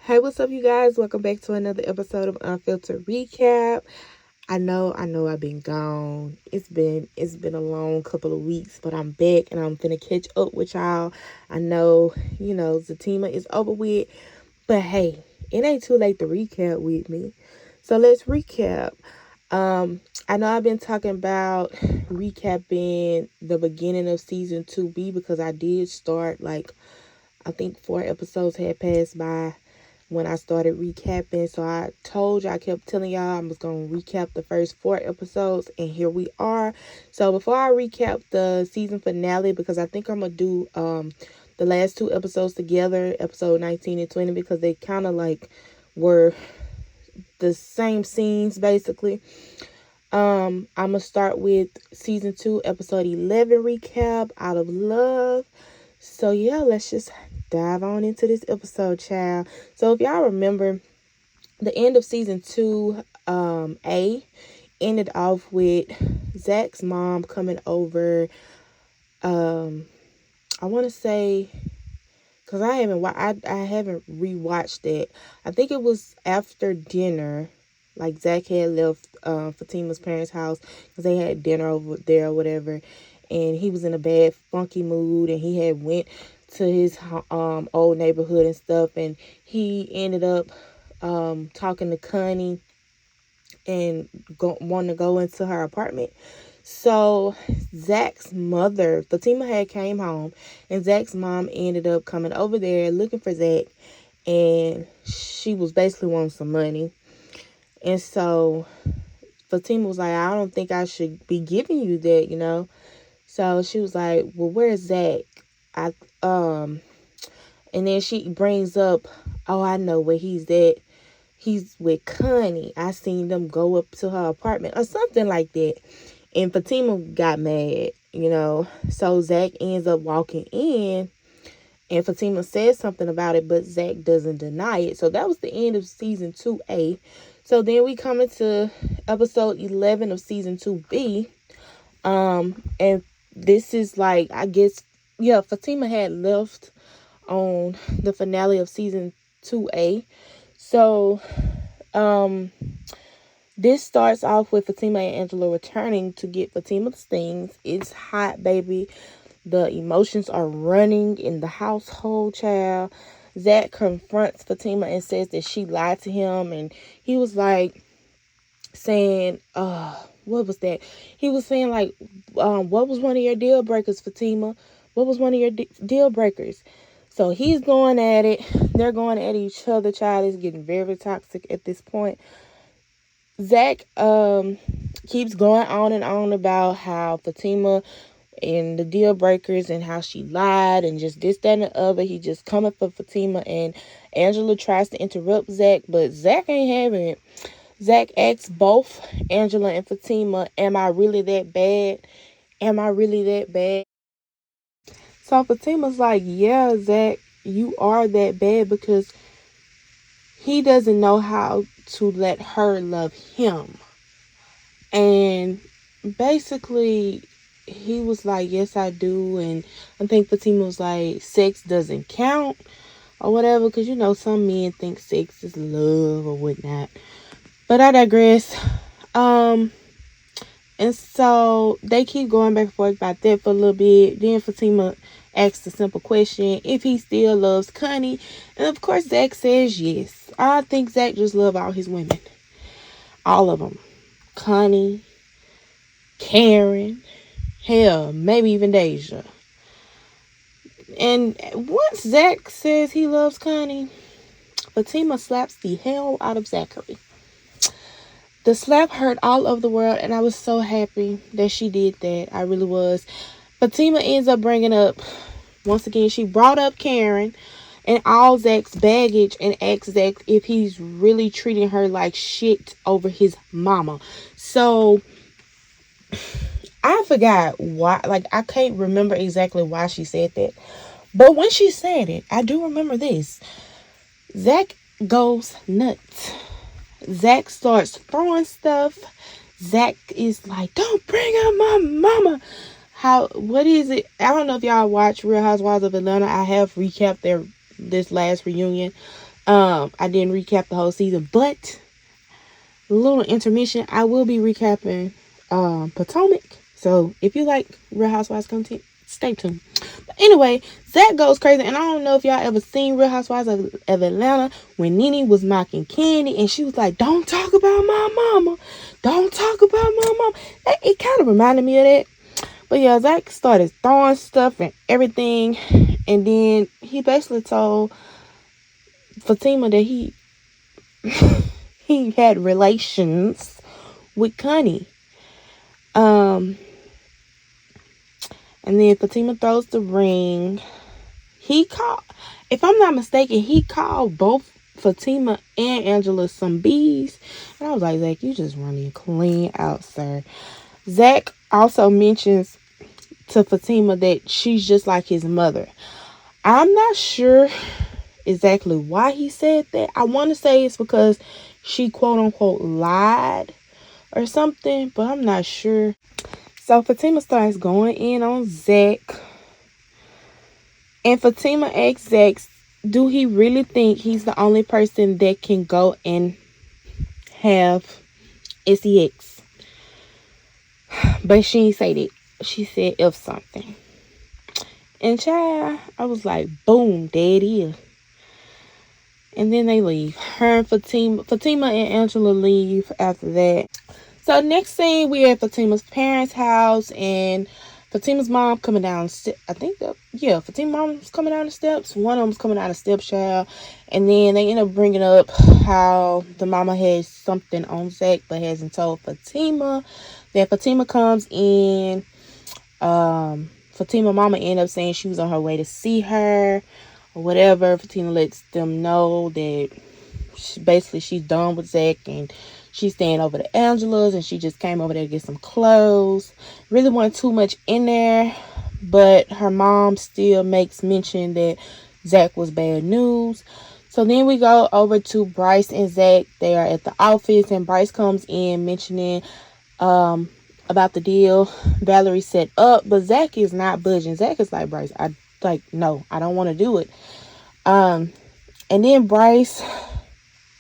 Hey, what's up, you guys? Welcome back to another episode of Unfiltered Recap. I know I've been gone. It's been a long couple of weeks, but I'm back and I'm finna catch up with y'all. I know, Zatima is over with, but hey, it ain't too late to recap with me. So let's recap. I know I've been talking about recapping the beginning of season 2B because I did start I think 4 episodes had passed by when I started recapping. So I kept telling y'all I was going to recap the first 4 episodes, and here we are. So before I recap the season finale, because I think I'm going to do the last 2 episodes together, episode 19 and 20, because they kind of were the same scenes basically. I'm going to start with season 2, episode 11 recap, Out of Love. So yeah, let's just dive on into this episode, child. So if y'all remember, the end of season 2, A, ended off with Zach's mom coming over. I want to say, because I haven't rewatched it. I think it was after dinner. Like Zach had left Fatima's parents' house because they had dinner over there or whatever, and he was in a bad, funky mood, and he had went to his old neighborhood and stuff, and he ended up talking to Connie and wanting to go into her apartment. So Zach's mother, Fatima, had came home, and Zach's mom ended up coming over there looking for Zach, and she was basically wanting some money. And so Fatima was like, I don't think I should be giving you that. So she was like, well, where's Zach? And then she brings up, oh, I know where he's at. He's with Connie. I seen them go up to her apartment or something like that. And Fatima got mad. So Zach ends up walking in, and Fatima says something about it, but Zach doesn't deny it. So that was the end of season 2A. So then we come into episode 11 of season 2B. And this is Fatima had left on the finale of season 2A. So, this starts off with Fatima and Angela returning to get Fatima's things. It's hot, baby. The emotions are running in the household, child. Zach confronts Fatima and says that she lied to him, and he was saying, what was that? He was saying what was one of your deal breakers, Fatima? What was one of your deal breakers? So he's going at it. They're going at each other, child. It's getting very toxic at this point. Zach keeps going on and on about how Fatima and the deal breakers and how she lied and just this, that, and the other. He just coming for Fatima, and Angela tries to interrupt Zach, but Zach ain't having it. Zach asks both Angela and Fatima, am I really that bad? Am I really that bad? So Fatima's like, yeah, Zach, you are that bad because he doesn't know how to let her love him. And basically, he was like, yes, I do. And I think Fatima was like, sex doesn't count or whatever, because some men think sex is love or whatnot. But I digress. And so they keep going back and forth about that for a little bit. Then Fatima asks a simple question, if he still loves Connie. And of course, Zach says yes. I think Zach just loves all his women. All of them. Connie, Karen, hell, maybe even Deja. And once Zach says he loves Connie, Fatima slaps the hell out of Zachary. The slap hurt all over the world, and I was so happy that she did that. I really was. Fatima ends up bringing up, once again, she brought up Karen and all Zach's baggage and asked Zach if he's really treating her like shit over his mama. So, I forgot why, I can't remember exactly why she said that. But when she said it, I do remember this. Zach goes nuts. Zach starts throwing stuff. Zach is like, don't bring up my mama. What is it? I don't know if y'all watch Real Housewives of Atlanta. I have recapped this last reunion. I didn't recap the whole season, but a little intermission, I will be recapping Potomac. So if you like Real Housewives content, stay tuned. But anyway, Zach goes crazy, and I don't know if y'all ever seen Real Housewives of Atlanta when Nene was mocking Candy, and she was like, "Don't talk about my mama, don't talk about my mama." It kind of reminded me of that. But yeah, Zach started throwing stuff and everything, and then he basically told Fatima that he had relations with Connie. And then Fatima throws the ring. He called, if I'm not mistaken, he called both Fatima and Angela some bees. And I was like, Zach, you just running clean out, sir. Zach also mentions to Fatima that she's just like his mother. I'm not sure exactly why he said that. I want to say it's because she quote unquote lied or something, but I'm not sure. So Fatima starts going in on Zach, and Fatima asks Zach, do he really think he's the only person that can go and have sex? But she didn't say that. She said if something. And child, I was like, boom, there it is. And then they leave. Her and Fatima and Angela leave after that. So next scene, we at Fatima's parents' house, and Fatima's mom coming down. Fatima's mom's coming down the steps. One of them's coming down the steps, child. And then they end up bringing up how the mama has something on Zach, but hasn't told Fatima. Then Fatima comes in. Fatima mama ended up saying she was on her way to see her or whatever. Fatima lets them know that she's done with Zach and she's staying over to Angela's, and she just came over there to get some clothes. Really wasn't too much in there, but her mom still makes mention that Zach was bad news. So then we go over to Bryce and Zach. They are at the office, and Bryce comes in mentioning about the deal Valerie set up, but Zach is not budging. Zach is like, Bryce, no, I don't want to do it. And then Bryce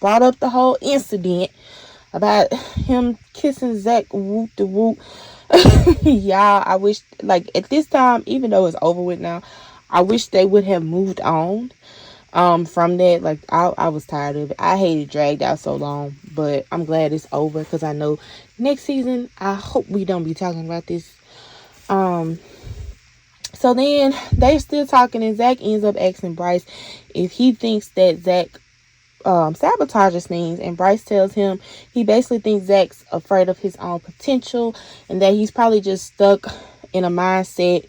brought up the whole incident about him kissing Zach whoop de whoop. Y'all, I wish, at this time, even though it's over with now, I wish they would have moved on from that. I was tired of it. I hated dragged out so long, but I'm glad it's over, because I know next season I hope we don't be talking about this. So then they're still talking, and Zach ends up asking Bryce if he thinks that Zach sabotages things, and Bryce tells him he basically thinks Zach's afraid of his own potential, and that he's probably just stuck in a mindset,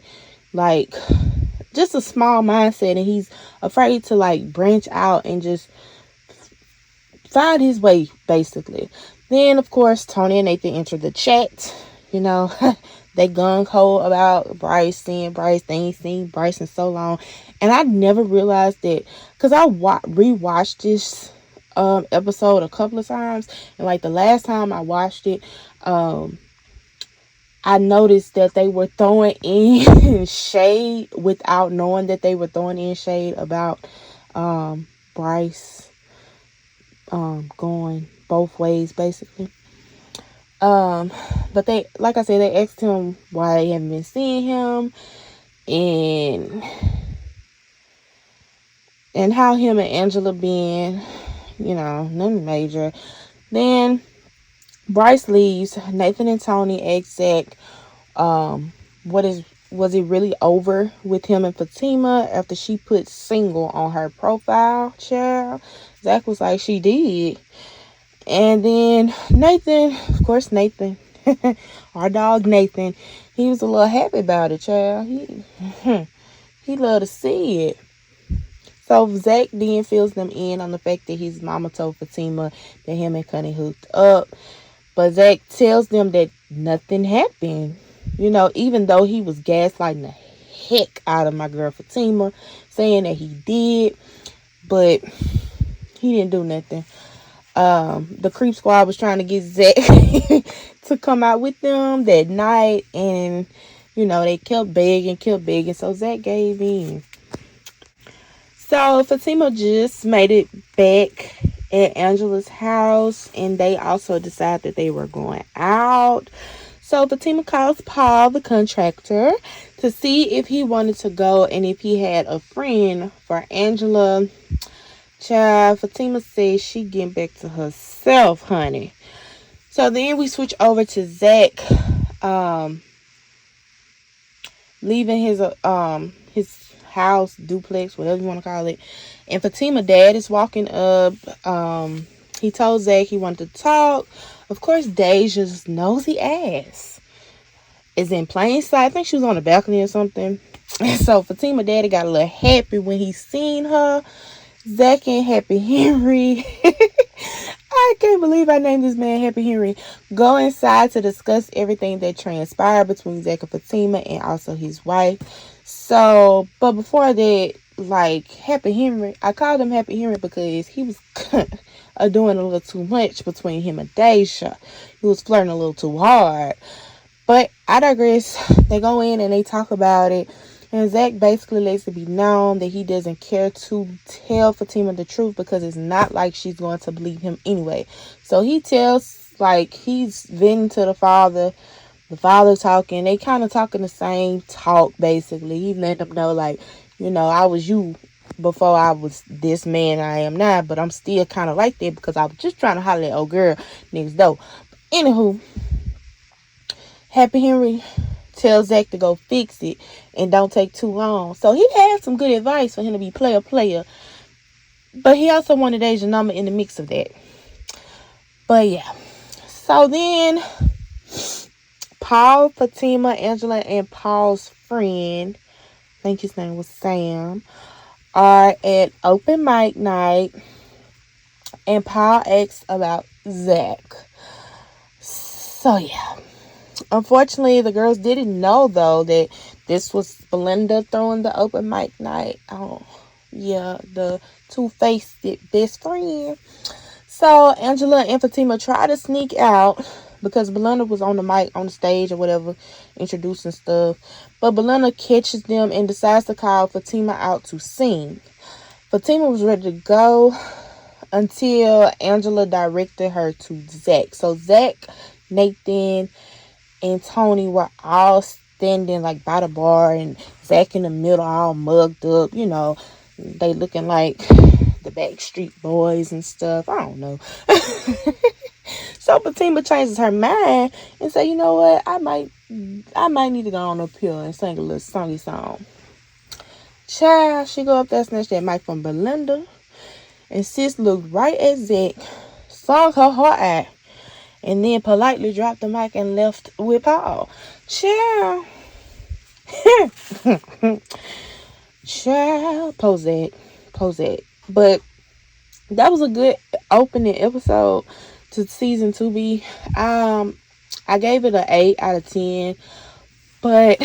just a small mindset, and he's afraid to branch out and just find his way, basically. Then of course Tony and Nathan enter the chat. They gung-ho about Bryce, seeing Bryce. They ain't seen Bryce in so long. And I never realized that, because I rewatched this episode a couple of times. And the last time I watched it, I noticed that they were throwing in shade without knowing that they were throwing in shade about Bryce going both ways, basically. But they, like I said, they asked him why they haven't been seeing him, and how him and Angela been, nothing major. Then Bryce leaves. Nathan and Tony ask Zach, was it really over with him and Fatima after she put single on her profile, child? Zach was like, she did. And then Nathan, of course, our dog Nathan, he was a little happy about it, child. He loved to see it. So Zach then fills them in on the fact that his mama told Fatima that him and Connie hooked up. But Zach tells them that nothing happened. Even though he was gaslighting the heck out of my girl Fatima, saying that he did, but he didn't do nothing. The creep squad was trying to get Zach to come out with them that night, and they kept begging, so Zach gave in. So Fatima just made it back at Angela's house, and they also decided that they were going out. So Fatima calls Paul, the contractor, to see if he wanted to go and if he had a friend for Angela. Child, Fatima says she getting back to herself, honey. So then we switch over to Zach, leaving his house, duplex, whatever you want to call it. And Fatima dad is walking up. He told Zach he wanted to talk. Of course, Deja's nosy ass is in plain sight. I think she was on the balcony or something. And so Fatima daddy got a little happy when he seen her. Zach and Happy Henry. I can't believe I named this man Happy Henry. Go inside to discuss everything that transpired between Zach and Fatima and also his wife. So, but before that, like, Happy Henry, I called him Happy Henry because he was doing a little too much between him and Deja. He was flirting a little too hard. But I digress. They go in and they talk about it. And Zach basically lets it be known that he doesn't care to tell Fatima the truth because it's not like she's going to believe him anyway. So he tells, like, he's venting to the father talking. They kind of talking the same talk, basically. He let them know, like, you know, I was you before I was this man I am now, but I'm still kind of like that because I was just trying to holler at old girl next door. Anywho, Happy Henry tells Zach to go fix it and don't take too long. So he had some good advice for him to be player. But he also wanted Deja's number in the mix of that. But yeah. So then Paul, Fatima, Angela, and Paul's friend, I think his name was Sam, are at open mic night. And Paul asks about Zach. So yeah. Unfortunately, the girls didn't know, though, that this was Belinda throwing the open mic night. Oh, yeah, the two-faced best friend. So, Angela and Fatima try to sneak out because Belinda was on the mic, on the stage or whatever, introducing stuff. But Belinda catches them and decides to call Fatima out to sing. Fatima was ready to go until Angela directed her to Zach. So, Zach, Nathan, and Tony were all standing like by the bar, and Zach in the middle all mugged up, you know, they looking like the Backstreet Boys and stuff. I don't know. So Fatima changes her mind and say, you know what, I might need to go on up here and sing a little songy song. Child, she go up there, snatch that mic from Belinda, and sis looked right at Zach, sung her heart out, and then politely dropped the mic and left with Paul. Child. Child. Pose that. But that was a good opening episode to season 2B. I gave it an 8 out of 10. But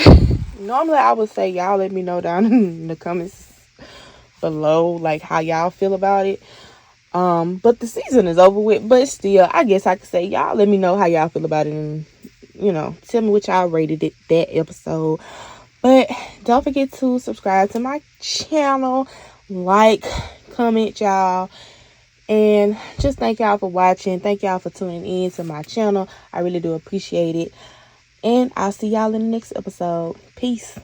normally I would say y'all let me know down in the comments below, like, how y'all feel about it. But the season is over with. But still, I guess I could say y'all let me know how y'all feel about it, and, you know, tell me what y'all rated it, that episode. But don't forget to subscribe to my channel, like, comment, y'all, and just thank y'all for watching. Thank y'all for tuning in to my channel. I really do appreciate it. And I'll see y'all in the next episode. Peace.